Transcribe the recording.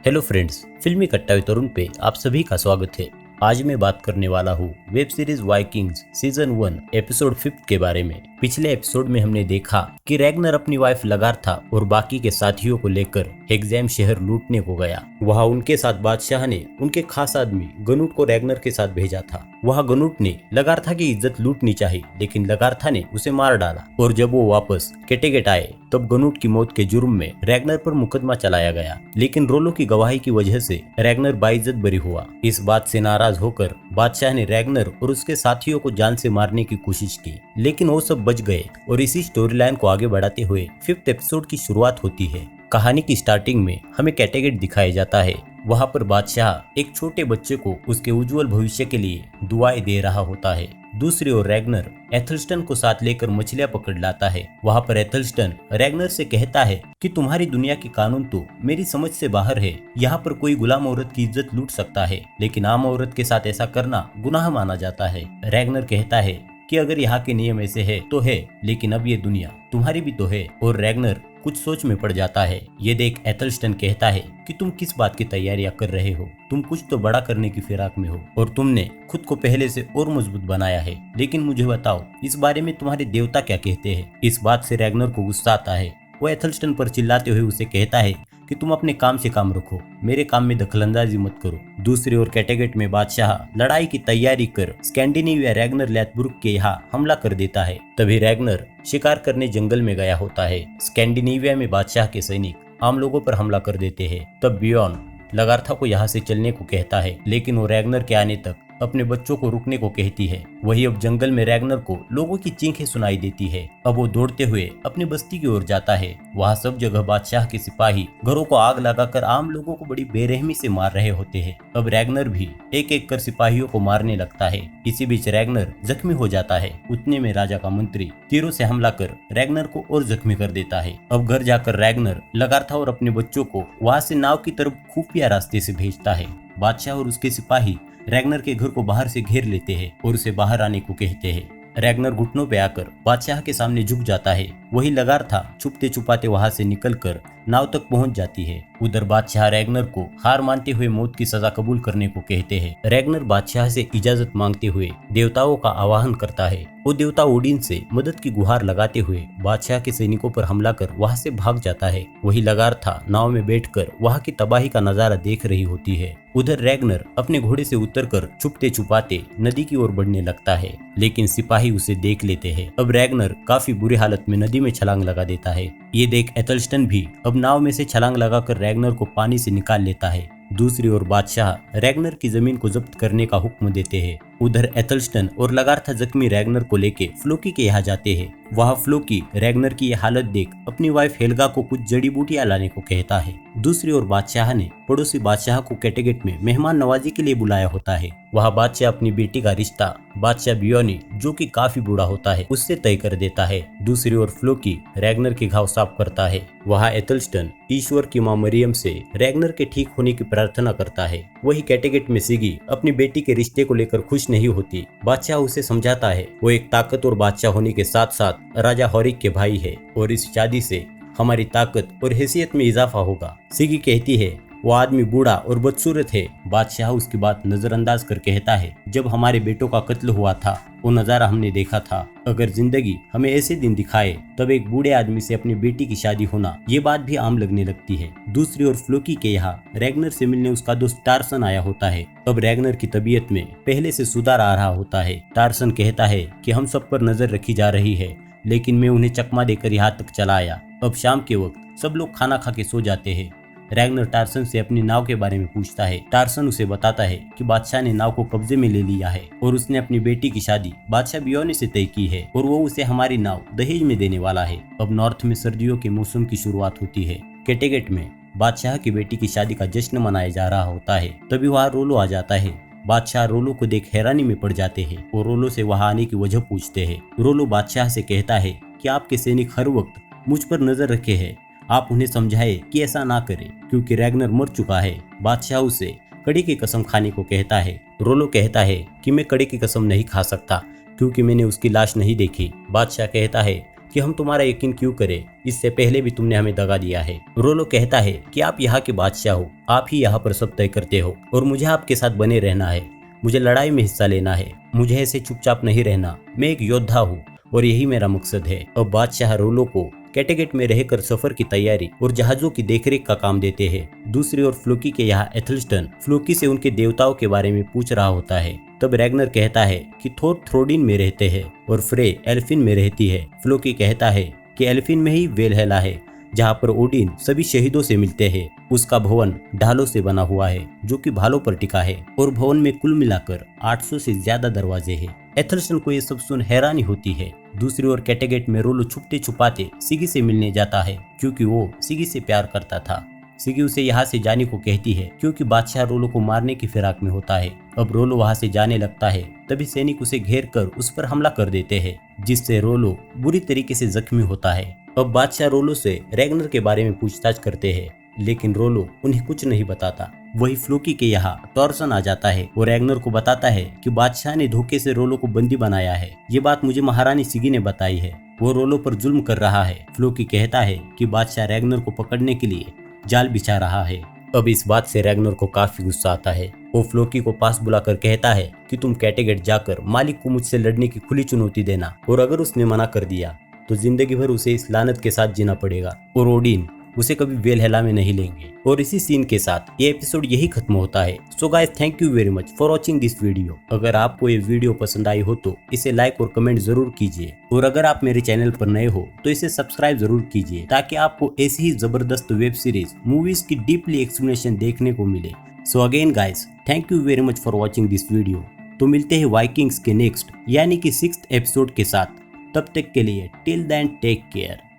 Hello friends, फिल्मी कट्टा तरुण पे आप सभी का स्वागत है। आज मैं बात करने वाला हूँ web series Vikings season 1 episode 5 के बारे में। पिछले एपिसोड में हमने देखा कि रैग्नर अपनी वाइफ लगार्था और बाकी के साथियों को लेकर हेक्सहैम शहर लूटने को गया। वहाँ उनके साथ बादशाह ने उनके खास आदमी गनुट को रैग्नर के साथ भेजा था। वहाँ गनुट ने लगार्था की इज्जत लूटनी चाहिए, लेकिन लगार्था ने उसे मार डाला और जब वो वापस कैटेगेट आए तब गनुट की मौत के जुर्म में रैग्नर पर मुकदमा चलाया गया, लेकिन रोलो की गवाही की वजह से रैग्नर बाइज्जत बरी हुआ। इस बात से नाराज होकर बादशाह ने रैग्नर और उसके साथियों को जान से मारने की कोशिश की, लेकिन वो सब बच गए और इसी स्टोरी लाइन को आगे बढ़ाते हुए 5th एपिसोड की शुरुआत होती है। कहानी की स्टार्टिंग में हमें कैटेगेट दिखाया जाता है। वहाँ पर बादशाह एक छोटे बच्चे को उसके उज्जवल भविष्य के लिए दुआएं दे रहा होता है। दूसरी ओर रैग्नर एथलस्टन को साथ लेकर मछलियां पकड़ लाता है। वहाँ पर एथलस्टन रैग्नर से कहता है कि तुम्हारी दुनिया के कानून तो मेरी समझ से बाहर है। यहाँ पर कोई गुलाम औरत की इज्जत लूट सकता है, लेकिन आम औरत के साथ ऐसा करना गुनाह माना जाता है। रैग्नर कहता है कि अगर यहाँ के नियम ऐसे है तो है, लेकिन अब ये दुनिया तुम्हारी भी तो है। और रैग्नर कुछ सोच में पड़ जाता है। ये देख एथलस्टन कहता है कि तुम किस बात की तैयारियां कर रहे हो, तुम कुछ तो बड़ा करने की फिराक में हो और तुमने खुद को पहले से और मजबूत बनाया है, लेकिन मुझे बताओ इस बारे में तुम्हारे देवता क्या कहते हैं। इस बात से रैग्नर को गुस्सा आता है। वो एथलस्टन पर चिल्लाते हुए उसे कहता है कि तुम अपने काम से काम रखो, मेरे काम में दखलंदाजी मत करो। दूसरी ओर कैटेगेट में बादशाह लड़ाई की तैयारी कर स्कैंडिनेविया रैग्नर लैथब्रुक के यहाँ हमला कर देता है। तभी रैग्नर शिकार करने जंगल में गया होता है। स्कैंडिनेविया में बादशाह के सैनिक आम लोगों पर हमला कर देते हैं। तब बियॉन लगार्था को यहाँ से चलने को कहता है, लेकिन वो रैग्नर के आने तक अपने बच्चों को रुकने को कहती है। वही अब जंगल में रैग्नर को लोगों की चीखें सुनाई देती है। अब वो दौड़ते हुए अपनी बस्ती की ओर जाता है। वहाँ सब जगह बादशाह के सिपाही घरों को आग लगाकर आम लोगों को बड़ी बेरहमी से मार रहे होते हैं। अब रैग्नर भी एक एक कर सिपाहियों को मारने लगता है। इसी बीच रैग्नर जख्मी हो जाता है। उतने में राजा का मंत्री तीरों से हमला कर रैग्नर को और जख्मी कर देता है। अब घर जाकर रैग्नर लगार्था और अपने बच्चों को वहाँ से नाव की तरफ खुफिया रास्ते से भेजता है। बादशाह और उसके सिपाही रैग्नर के घर को बाहर से घेर लेते हैं और उसे बाहर आने को कहते हैं। रैग्नर घुटनों पे आकर बादशाह के सामने झुक जाता है। वही लगार्था छुपते छुपाते वहां से निकलकर नाव तक पहुंच जाती है। उधर बादशाह रैग्नर को हार मानते हुए मौत की सजा कबूल करने को कहते हैं। रैग्नर बादशाह से इजाजत मांगते हुए देवताओं का आवाहन करता है। वो देवता ओडिन से मदद की गुहार लगाते हुए बादशाह के सैनिकों पर हमला कर वहां से भाग जाता है। वही लगार्था नाव में बैठकर वहां की तबाही का नजारा देख रही होती है। उधर रैग्नर अपने घोड़े से उतरकर छुपते छुपाते नदी की ओर बढ़ने लगता है, लेकिन सिपाही उसे देख लेते हैं। अब रैग्नर काफी बुरी हालत में नदी में छलांग लगा देता है। ये देख एथलस्टन भी अब नाव में से छलांग लगाकर रैग्नर को पानी से निकाल लेता है। दूसरी ओर बादशाह रैग्नर की जमीन को जब्त करने का हुक्म देते हैं। उधर एथलस्टन और लगार्था जख्मी रैग्नर को लेके फ्लोकी के यहाँ जाते हैं। वहाँ फ्लोकी रैग्नर की यह हालत देख अपनी वाइफ हेल्गा को कुछ जड़ी बूटियां लाने को कहता है। दूसरी ओर बादशाह ने पड़ोसी बादशाह को कैटेगेट में मेहमान नवाजी के लिए बुलाया होता है। वहाँ बादशाह अपनी बेटी का रिश्ता बादशाह बियोनी, जो कि काफी बूढ़ा होता है, उससे तय कर देता है। दूसरी ओर फ्लोकी रैग्नर के घाव साफ करता है। वहाँ एथलस्टन ईश्वर की मां मरियम से रैग्नर के ठीक होने की प्रार्थना करता है। वही कैटेगेट में सिगी अपनी बेटी के रिश्ते को लेकर खुश नहीं होती। बादशाह उसे समझाता है वो एक ताकतवर बादशाह होने के साथ साथ राजा हॉरिक के भाई है और इस शादी से हमारी ताकत और हैसियत में इजाफा होगा। सिगी कहती है वो आदमी बूढ़ा और बदसूरत है। बादशाह उसकी बात नजरअंदाज कर कहता है जब हमारे बेटों का कत्ल हुआ था वो नजारा हमने देखा था। अगर जिंदगी हमें ऐसे दिन दिखाए तब एक बूढ़े आदमी से अपनी बेटी की शादी होना ये बात भी आम लगने लगती है। दूसरी ओर फ्लोकी के यहाँ रैग्नर से मिलने उसका दोस्त टार्सन आया होता है। अब रैग्नर की तबीयत में पहले से सुधार आ रहा होता है। टार्सन कहता है कि हम सब पर नजर रखी जा रही है, लेकिन मैं उन्हें चकमा देकर यहाँ तक चला आया। अब शाम के वक्त सब लोग खाना खा के सो जाते हैं। रैग्नर टार्सन से अपनी नाव के बारे में पूछता है। टार्सन उसे बताता है कि बादशाह ने नाव को कब्जे में ले लिया है और उसने अपनी बेटी की शादी बादशाह बियोनी से तय की है और वो उसे हमारी नाव दहेज में देने वाला है। अब नॉर्थ में सर्दियों के मौसम की शुरुआत होती है। कैटेगेट में बादशाह की बेटी की शादी का जश्न मनाया जा रहा होता है। तभी वहाँ रोलो आ जाता है। बादशाह रोलो को देख हैरानी में पड़ जाते हैं और रोलो से वहाँ आने की वजह पूछते हैं। रोलो बादशाह से कहता है कि आपके सैनिक हर वक्त मुझ पर नजर रखे हैं, आप उन्हें समझाए कि ऐसा ना करें क्योंकि रैग्नर मर चुका है। बादशाह उसे कड़ी की कसम खाने को कहता है। रोलो कहता है कि मैं कड़ी की कसम नहीं खा सकता क्योंकि मैंने उसकी लाश नहीं देखी। बादशाह कहता है कि हम तुम्हारा यकीन क्यों करें, इससे पहले भी तुमने हमें दगा दिया है। रोलो कहता है कि आप यहाँ के बादशाह हो, आप ही यहाँ पर सब तय करते हो और मुझे आपके साथ बने रहना है, मुझे लड़ाई में हिस्सा लेना है, मुझे ऐसे चुपचाप नहीं रहना, मैं एक योद्धा हूँ और यही मेरा मकसद है। अब बादशाह रोलो को कैटेगेट में रहकर सफर की तैयारी और जहाजों की देखरेख का काम देते हैं। दूसरी ओर फ्लोकी के यहाँ एथेल्स्टन फ्लोकी से उनके देवताओं के बारे में पूछ रहा होता है। तब रैग्नर कहता है कि थोर थ्रोडिन में रहते हैं और फ्रे एल्फिन में रहती है। फ्लोकी कहता है कि एल्फिन में ही वेलहेला है, जहाँ पर ओडिन सभी शहीदों से मिलते हैं। उसका भवन ढालों से बना हुआ है जो कि भालों पर टिका है और भवन में कुल मिलाकर 800 से ज्यादा दरवाजे हैं। एथेल्स्टन को ये सब सुन हैरानी होती है। दूसरी ओर कैटेगेट में रोलो छुपते छुपाते सिगी से मिलने जाता है क्योंकि वो सिगी से प्यार करता था। सिगी उसे यहाँ से जाने को कहती है क्योंकि बादशाह रोलो को मारने की फिराक में होता है। अब रोलो वहाँ से जाने लगता है, तभी सैनिक उसे घेर कर उस पर हमला कर देते हैं, जिससे रोलो बुरी तरीके से जख्मी होता है। अब बादशाह रोलो से रैग्नर के बारे में पूछताछ करते हैं, लेकिन रोलो उन्हें कुछ नहीं बताता। वही फ्लोकी के यहाँ टॉर्सन आ जाता है और रैग्नर को बताता है कि बादशाह ने धोखे से रोलो को बंदी बनाया है। ये बात मुझे महारानी सिगी ने बताई है, वो रोलो पर जुल्म कर रहा है। फ्लोकी कहता है कि बादशाह रैग्नर को पकड़ने के लिए जाल बिछा रहा है। अब इस बात से रैग्नर को काफी गुस्सा आता है। वो फ्लोकी को पास बुलाकर कहता है कि तुम कैटेगेट जाकर मालिक को मुझसे लड़ने की खुली चुनौती देना, और अगर उसने मना कर दिया तो जिंदगी भर उसे इस लानत के साथ जीना पड़ेगा और ओडिन उसे कभी वेलहेला में नहीं लेंगे। और इसी सीन के साथ ये एपिसोड यही खत्म होता है। So guys, thank you very much for watching this video. अगर आपको ये वीडियो पसंद आई हो तो इसे लाइक और कमेंट जरूर कीजिए, और अगर आप मेरे चैनल पर नए हो तो इसे सब्सक्राइब जरूर कीजिए, ताकि आपको ऐसी ही जबरदस्त वेब सीरीज मूवीज की डीपली एक्सप्लेनेशन देखने को मिले। So again guys, thank you very much for watching this video. तो मिलते हैं वाइकिंग्स के नेक्स्ट यानी कि 6th एपिसोड के साथ। तब तक के लिए टिल देन टेक केयर।